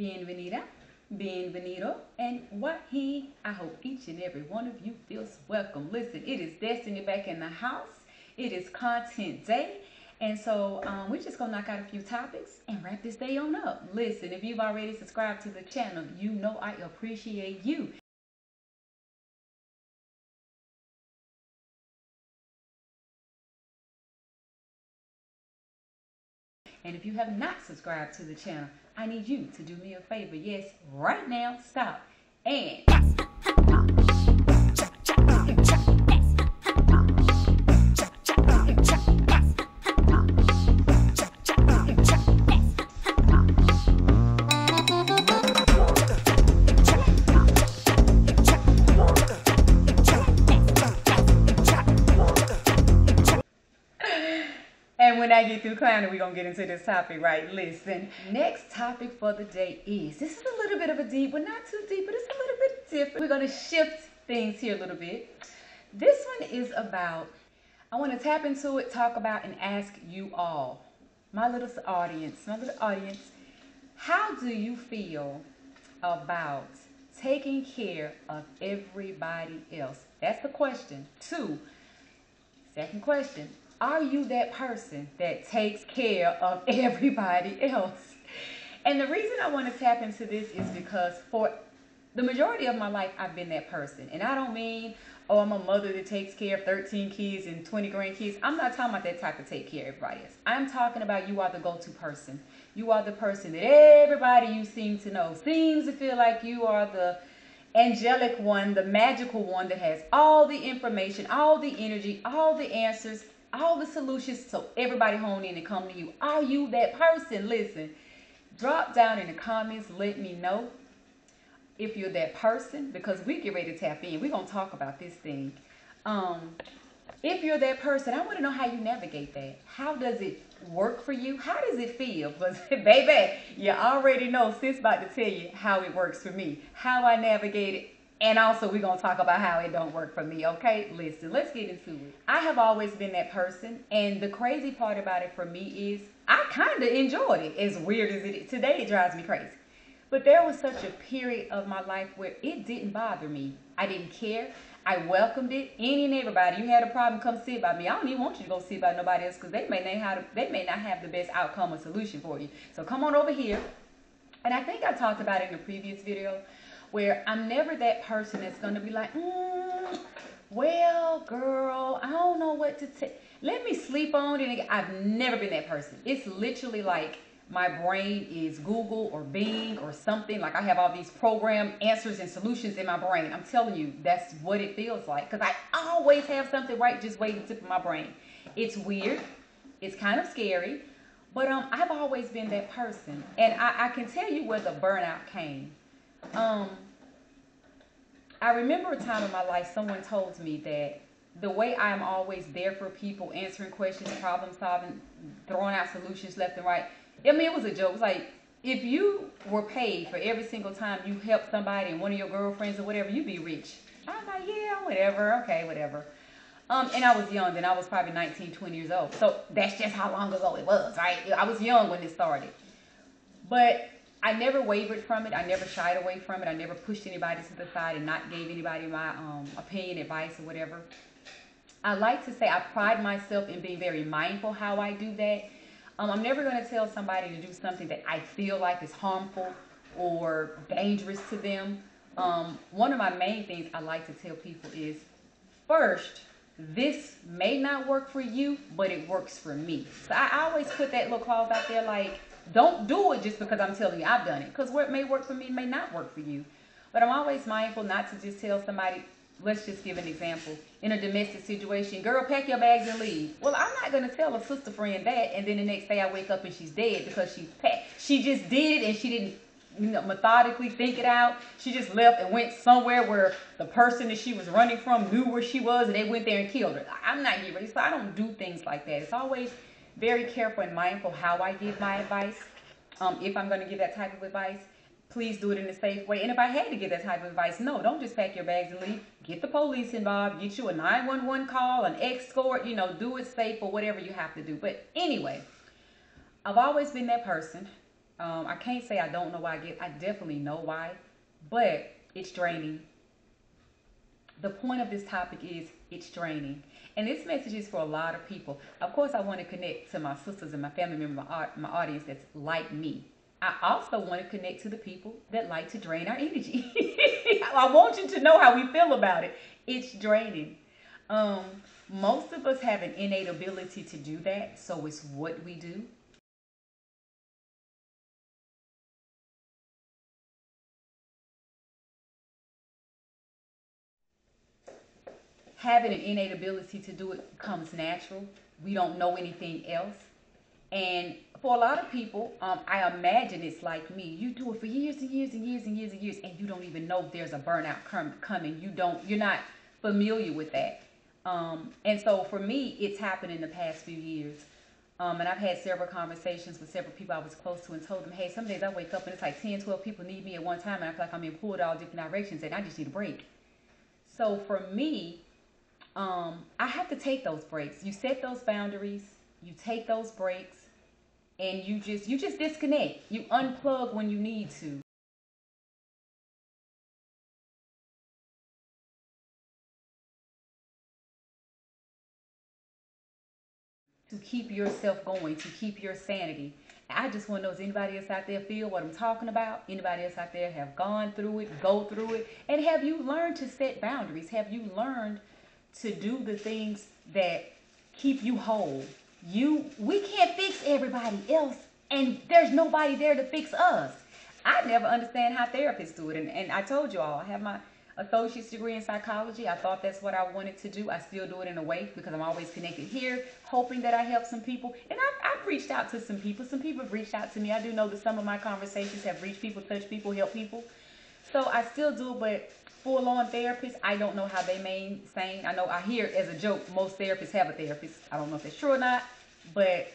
Bienvenida, bienvenido, and wahi. I hope each and every one of you feels welcome. Listen, it is Destiny back in the house. It is content day. And so we're just going to knock out a few topics and wrap this day on up. Listen, if you've already subscribed to the channel, you know I appreciate you. And if you have not subscribed to the channel, I need you to do me a favor. Yes, right now, stop. And when I get through clowning, we're going to get into this topic, right? Listen, next topic for the day is, this is a little bit of a deep one, not too deep, but it's a little bit different. We're going to shift things here a little bit. This one is about, I want to tap into it, talk about, and ask you all, my little audience, how do you feel about taking care of everybody else? That's the question. Second question. Are you that person that takes care of everybody else? And the reason I want to tap into this is because for the majority of my life, I've been that person. And I don't mean, oh, I'm a mother that takes care of 13 kids and 20 grandkids. I'm not talking about that type of take care of everybody else. I'm talking about you are the go-to person. You are the person that everybody you seem to know seems to feel like you are the angelic one, the magical one that has all the information, all the energy, all the answers, all the solutions, so everybody hone in and come to you. Are you that person? Listen, drop down in the comments, let me know if you're that person, because we get ready to tap in. We're going to talk about this thing. If you're that person, I want to know how you navigate that. How does it work for you? How does it feel? Because, baby, you already know, sis about to tell you how it works for me, how I navigate it. And also, we're going to talk about how it don't work for me, okay? Listen, let's get into it. I have always been that person, and the crazy part about it for me is I kind of enjoyed it, as weird as it is. Today, it drives me crazy. But there was such a period of my life where it didn't bother me. I didn't care. I welcomed it. Any and everybody, you had a problem, come sit by me. I don't even want you to go sit by nobody else because they may not have the best outcome or solution for you. So come on over here. And I think I talked about it in a previous video, where I'm never that person that's going to be like, well, girl, I don't know what to take. Let me sleep on it. I've never been that person. It's literally like my brain is Google or Bing or something. Like I have all these programmed answers and solutions in my brain. I'm telling you, that's what it feels like. Because I always have something right just waiting to tip of my brain. It's weird. It's kind of scary. But I've always been that person. And I can tell you where the burnout came. I remember a time in my life someone told me that the way I am always there for people, answering questions, problem solving, throwing out solutions left and right. I mean, it was a joke. It was like, if you were paid for every single time you helped somebody and one of your girlfriends or whatever, you'd be rich. I was like, yeah, whatever. Okay, whatever. And I was young, and I was probably 19, 20 years old. So that's just how long ago it was, right? I was young when it started. But I never wavered from it. I never shied away from it. I never pushed anybody to the side and not gave anybody my opinion, advice, or whatever. I like to say I pride myself in being very mindful how I do that. I'm never going to tell somebody to do something that I feel like is harmful or dangerous to them. One of my main things I like to tell people is, first, this may not work for you, but it works for me. So I always put that little clause out there like, don't do it just because I'm telling you I've done it. Because what may work for me may not work for you. But I'm always mindful not to just tell somebody, let's just give an example. In a domestic situation, girl, pack your bags and leave. Well, I'm not going to tell a sister friend that, and then the next day I wake up and she's dead because she just did it and she didn't methodically think it out. She just left and went somewhere where the person that she was running from knew where she was and they went there and killed her. I'm not getting ready, so I don't do things like that. It's always very careful and mindful how I give my advice. If I'm going to give that type of advice, please do it in a safe way. And if I had to give that type of advice, no, don't just pack your bags and leave. Get the police involved. Get you a 911 call, an escort, do it safe or whatever you have to do. But anyway, I've always been that person. I can't say I don't know why I definitely know why, but it's draining. The point of this topic is it's draining. And this message is for a lot of people. Of course, I want to connect to my sisters and my family members, my audience that's like me. I also want to connect to the people that like to drain our energy. I want you to know how we feel about it. It's draining. Um, Most of us have an innate ability to do that, so it's what we do. Having an innate ability to do it comes natural. We don't know anything else. And for a lot of people, I imagine it's like me. You do it for years and years and years and years and years, and you don't even know there's a burnout coming. You're not familiar with that. And so for me, it's happened in the past few years. And I've had several conversations with several people I was close to and told them, hey, some days I wake up and it's like 10, 12 people need me at one time, and I feel like I'm being pulled all different directions, and I just need a break. So for me, I have to take those breaks. You set those boundaries, you take those breaks, and you just disconnect. You unplug when you need to keep yourself going, to keep your sanity. I just want to know, does anybody else out there feel what I'm talking about? Anybody else out there have gone through it, go through it? And have you learned to set boundaries? Have you learned to do the things that keep you whole? We can't fix everybody else, and there's nobody there to fix us. I never understand how therapists do it. And I told you all, I have my associate's degree in psychology. I thought that's what I wanted to do. I still do it in a way because I'm always connected here, hoping that I help some people. And I've reached out to some people. Some people have reached out to me. I do know that some of my conversations have reached people, touched people, helped people. So I still do, but full-on therapists, I don't know how they maintain sane. I know I hear as a joke, most therapists have a therapist. I don't know if it's true or not, but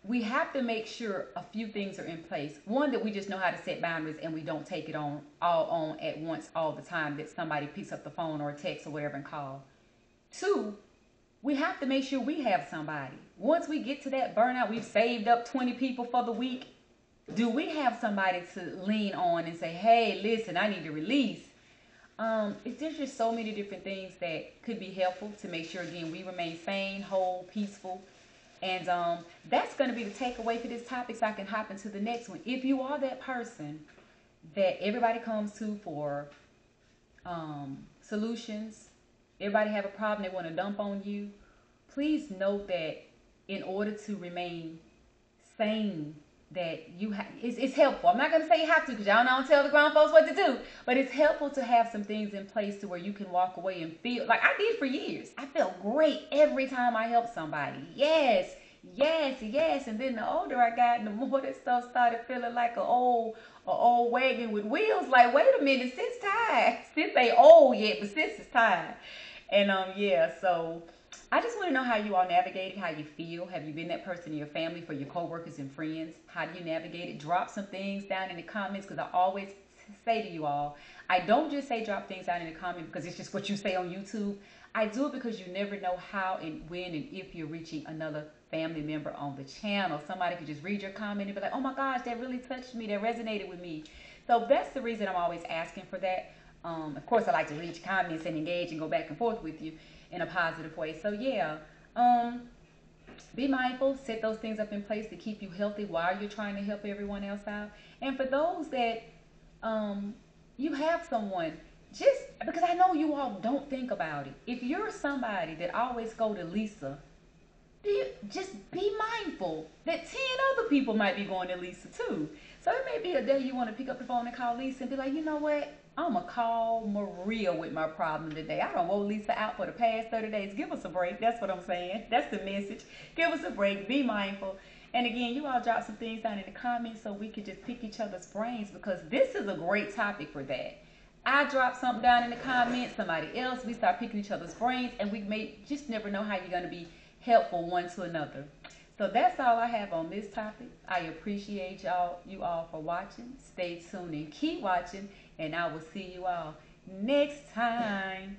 we have to make sure a few things are in place. One, that we just know how to set boundaries and we don't take it on all on at once all the time that somebody picks up the phone or a text or whatever and call. Two, we have to make sure we have somebody. Once we get to that burnout, we've saved up 20 people for the week. Do we have somebody to lean on and say, hey, listen, I need to release? There's just so many different things that could be helpful to make sure, again, we remain sane, whole, peaceful. And that's going to be the takeaway for this topic, so I can hop into the next one. If you are that person that everybody comes to for solutions, everybody have a problem, they want to dump on you, please note that in order to remain sane, that it's helpful. I'm not going to say you have to, because y'all don't tell the grown folks what to do, but it's helpful to have some things in place to where you can walk away and feel like I did for years. I felt great every time I helped somebody. Yes, yes, yes. And then the older I got, the more that stuff started feeling like a old wagon with wheels. Like, wait a minute, sis tired. Sis ain't old yet, but sis is tired. And yeah, so I just want to know how you all navigate it, how you feel. Have you been that person in your family, for your coworkers and friends? How do you navigate it? Drop some things down in the comments, because I always say to you all, I don't just say drop things down in the comments because it's just what you say on YouTube. I do it because you never know how and when and if you're reaching another family member on the channel. Somebody could just read your comment and be like, oh my gosh, that really touched me, that resonated with me. So that's the reason I'm always asking for that. Of course, I like to read your comments and engage and go back and forth with you in a positive way. So yeah, be mindful, set those things up in place to keep you healthy while you're trying to help everyone else out. And for those that you have someone, just because I know you all don't think about it, if you're somebody that always go to Lisa, just be mindful that 10 other people might be going to Lisa too. So it may be a day you want to pick up the phone and call Lisa and be like, you know what? I'm going to call Maria with my problem today. I don't want Lisa out for the past 30 days. Give us a break. That's what I'm saying. That's the message. Give us a break. Be mindful. And again, you all drop some things down in the comments so we could just pick each other's brains, because this is a great topic for that. I drop something down in the comments, somebody else, we start picking each other's brains, and we may just never know how you're going to be helpful one to another. So that's all I have on this topic. I appreciate you all for watching. Stay tuned and keep watching, and I will see you all next time.